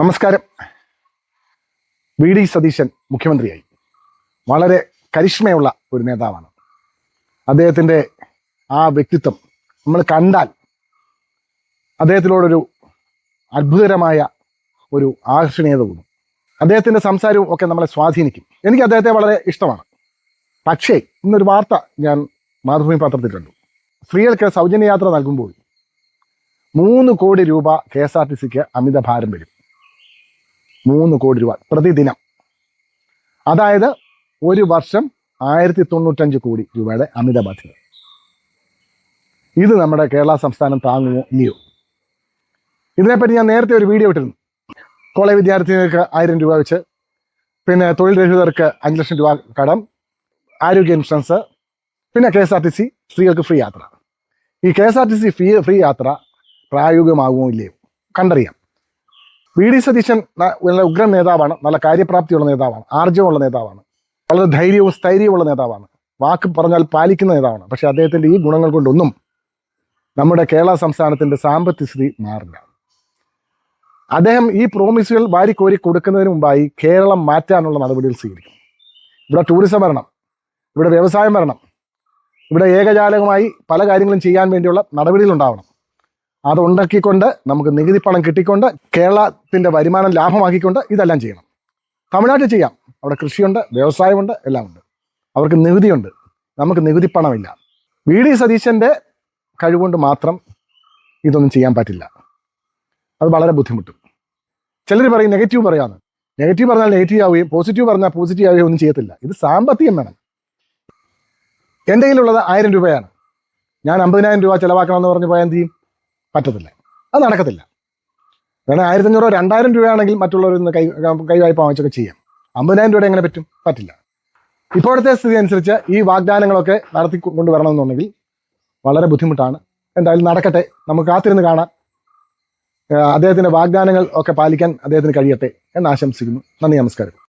നമസ്കാരം. വി.ഡി. സതീശൻ മുഖ്യമന്ത്രിയായി. വളരെ കരിഷ്മയുള്ള ഒരു നേതാവാണ്. അദ്ദേഹത്തിൻ്റെ ആ വ്യക്തിത്വം നമ്മൾ കണ്ടാൽ അദ്ദേഹത്തിനോടൊരു അത്ഭുതകരമായ ഒരു ആകർഷണീയത കൂടും. അദ്ദേഹത്തിൻ്റെ സംസാരവും ഒക്കെ നമ്മളെ സ്വാധീനിക്കും. എനിക്ക് അദ്ദേഹത്തെ വളരെ ഇഷ്ടമാണ്. പക്ഷേ ഇന്നൊരു വാർത്ത ഞാൻ മാതൃഭൂമി പത്രത്തിൽ കണ്ടു. സ്ത്രീകൾക്ക് സൗജന്യ യാത്ര നൽകുമ്പോൾ 3 കോടി രൂപ KSRTCക്ക് അമിത ഭാരം വരും. 3 കോടി രൂപ പ്രതിദിനം. അതായത് ഒരു വർഷം 1095 കോടി രൂപയുടെ അമിത ബാധ്യത. ഇത് നമ്മുടെ കേരള സംസ്ഥാനം താങ്ങുമോ ഇല്ലയോ? ഇതിനെപ്പറ്റി ഞാൻ നേരത്തെ ഒരു വീഡിയോ ഇട്ടിരുന്നു. കോളേജ് വിദ്യാർത്ഥികൾക്ക് 1000 രൂപ വെച്ച്, പിന്നെ തൊഴിൽ രഹിതർക്ക് 5 ലക്ഷം രൂപ കടം, ആരോഗ്യ ഇൻഷുറൻസ്, പിന്നെ KSRTC സ്ത്രീകൾക്ക് ഫ്രീ യാത്ര. ഈ KSRTC ഫ്രീ യാത്ര പ്രായോഗികമാകുമോ ഇല്ലയോ കണ്ടറിയാം. വി.ഡി. സതീശൻ നല്ല ഉഗ്രൻ നേതാവാണ്. നല്ല കാര്യപ്രാപ്തിയുള്ള നേതാവാണ്. ആർജവമുള്ള നേതാവാണ്. വളരെ ധൈര്യവും സ്ഥൈര്യമുള്ള നേതാവാണ്. വാക്ക് പറഞ്ഞാൽ പാലിക്കുന്ന നേതാവാണ്. പക്ഷെ അദ്ദേഹത്തിൻ്റെ ഈ ഗുണങ്ങൾ കൊണ്ടൊന്നും നമ്മുടെ കേരള സംസ്ഥാനത്തിൻ്റെ സാമ്പത്തിക സ്ഥിതി മാറില്ല. അദ്ദേഹം ഈ പ്രോമിസുകൾ വാരിക്കോരി കൊടുക്കുന്നതിന് മുമ്പായി കേരളം മാറ്റാനുള്ള നടപടികൾ സ്വീകരിക്കും. ഇവിടെ ടൂറിസം വരണം, ഇവിടെ വ്യവസായം വരണം, ഇവിടെ ഏകജാലകമായി പല കാര്യങ്ങളും ചെയ്യാൻ വേണ്ടിയുള്ള നടപടികൾ ഉണ്ടാവണം. അതുണ്ടാക്കിക്കൊണ്ട് നമുക്ക് നികുതി പണം കിട്ടിക്കൊണ്ട് കേരളത്തിൻ്റെ വരുമാനം ലാഭമാക്കിക്കൊണ്ട് ഇതെല്ലാം ചെയ്യണം. തമിഴ്നാട്ടിൽ ചെയ്യാം. അവിടെ കൃഷിയുണ്ട്, വ്യവസായമുണ്ട്, എല്ലാം ഉണ്ട്. അവർക്ക് നികുതിയുണ്ട്, നമുക്ക് നികുതി പണമില്ല. വി.ഡി. സതീശൻ്റെ കഴിവുകൊണ്ട് മാത്രം ഇതൊന്നും ചെയ്യാൻ പറ്റില്ല. അത് വളരെ ബുദ്ധിമുട്ടും. ചിലർ പറയും നെഗറ്റീവ് പറയാമെന്ന്. നെഗറ്റീവ് പറഞ്ഞാൽ നെഗറ്റീവ് ആവുകയും പോസിറ്റീവ് പറഞ്ഞാൽ പോസിറ്റീവ് ആവുകയും ഒന്നും ചെയ്യത്തില്ല. ഇത് സാമ്പത്തികം വേണം. എൻ്റെ കയ്യിലുള്ളത് 1000 രൂപയാണ്. ഞാൻ 50,000 രൂപ ചിലവാക്കണമെന്ന് പറഞ്ഞ് പോയാൽ എന്ത് ചെയ്യും? പറ്റത്തില്ല, അത് നടക്കത്തില്ല. വേണേൽ 1500 2000 രൂപയാണെങ്കിൽ മറ്റുള്ളവർ കൈവായ്പ വാങ്ങിച്ചൊക്കെ ചെയ്യാം. 50,000 രൂപയുടെ എങ്ങനെ പറ്റും? പറ്റില്ല. ഇപ്പോഴത്തെ സ്ഥിതി അനുസരിച്ച് ഈ വാഗ്ദാനങ്ങളൊക്കെ നടത്തി കൊണ്ടുവരണമെന്നുണ്ടെങ്കിൽ വളരെ ബുദ്ധിമുട്ടാണ്. എന്തായാലും നടക്കട്ടെ, നമുക്ക് കാത്തിരുന്ന് കാണാം. അദ്ദേഹത്തിൻ്റെ വാഗ്ദാനങ്ങൾ ഒക്കെ പാലിക്കാൻ അദ്ദേഹത്തിന് കഴിയട്ടെ എന്ന് ആശംസിക്കുന്നു. നന്ദി, നമസ്കാരം.